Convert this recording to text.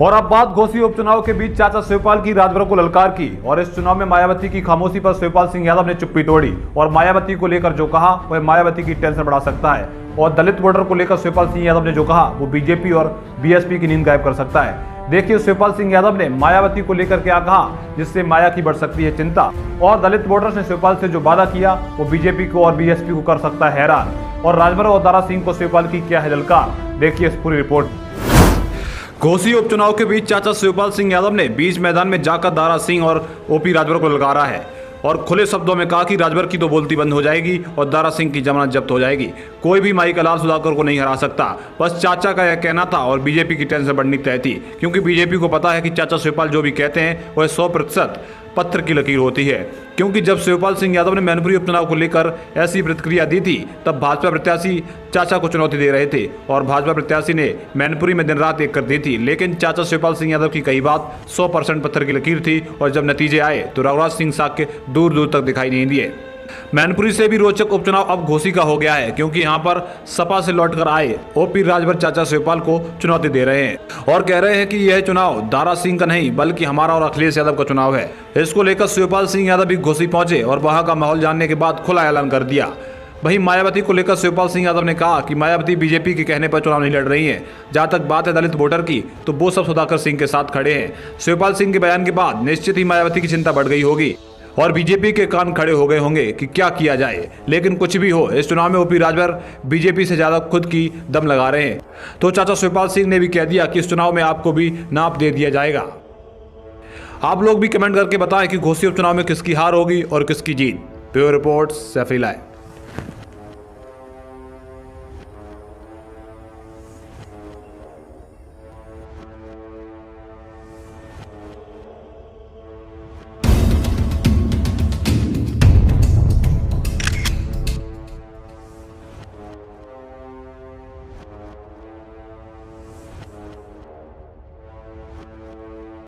और अब बात घोसी उपचुनाव के बीच चाचा शिवपाल की राजभर को ललकार की। और इस चुनाव में मायावती की खामोशी पर शिवपाल सिंह यादव ने चुप्पी तोड़ी और मायावती को लेकर जो कहा वह मायावती की टेंशन बढ़ा सकता है। और दलित वोटर को लेकर शिवपाल सिंह यादव ने जो कहा वो बीजेपी और बीएसपी की नींद गायब कर सकता है। देखिए शिवपाल सिंह यादव ने मायावती को लेकर क्या कहा, जिससे माया की बढ़ सकती है चिंता। और दलित वोटर्स ने शिवपाल से जो वादा किया वो बीजेपी को और बीएसपी को कर सकता है हैरान। और राजभर और दारा सिंह को शिवपाल की क्या है ललकार, देखिए इस पूरी रिपोर्ट। घोसी उपचुनाव के बीच चाचा शिवपाल सिंह यादव ने बीच मैदान में जाकर दारा सिंह और ओपी राजभर को ललकारा है और खुले शब्दों में कहा कि राजभर की तो बोलती बंद हो जाएगी और दारा सिंह की जमानत जब्त हो जाएगी। कोई भी माई का लाल सुधाकर को नहीं हरा सकता। बस चाचा का यह कहना था और बीजेपी की टेंशन बढ़नी तय थी, क्योंकि बीजेपी को पता है कि चाचा शिवपाल जो भी कहते हैं वह 100% पत्थर की लकीर होती है। क्योंकि जब शिवपाल सिंह यादव ने मैनपुरी उपचुनाव को लेकर ऐसी प्रतिक्रिया दी थी तब भाजपा प्रत्याशी चाचा को चुनौती दे रहे थे और भाजपा प्रत्याशी ने मैनपुरी में दिन रात एक कर दी थी। लेकिन चाचा शिवपाल सिंह यादव की कही बात 100% पत्थर की लकीर थी और जब नतीजे आए तो रघुराज सिंह साक्य दूर दूर तक दिखाई नहीं दिए। मैनपुरी से भी रोचक उपचुनाव अब घोसी का हो गया है, क्योंकि यहां पर सपा से लौटकर आए ओपी राजभर चाचा शिवपाल को चुनौती दे रहे हैं और कह रहे हैं कि यह चुनाव दारा सिंह का नहीं बल्कि हमारा और अखिलेश यादव का चुनाव है। इसको लेकर शिवपाल सिंह यादव भी घोसी पहुंचे और वहां का माहौल जानने के बाद खुला ऐलान कर दिया। वहीं मायावती को लेकर शिवपाल सिंह यादव ने कहा कि मायावती बीजेपी के कहने पर चुनाव नहीं लड़ रही हैं। जहां तक बात है दलित वोटर की तो वो सब सुधाकर सिंह के साथ खड़े हैं। शिवपाल सिंह के बयान के बाद निश्चित ही मायावती की चिंता बढ़ गई होगी और बीजेपी के कान खड़े हो गए होंगे कि क्या किया जाए। लेकिन कुछ भी हो, इस चुनाव में ओपी राजभर बीजेपी से ज्यादा खुद की दम लगा रहे हैं। तो चाचा शिवपाल सिंह ने भी कह दिया कि इस चुनाव में आपको भी नाप दे दिया जाएगा। आप लोग भी कमेंट करके बताएं कि घोसी उपचुनाव में किसकी हार होगी और किसकी जीत। Bureau report, Saifi live.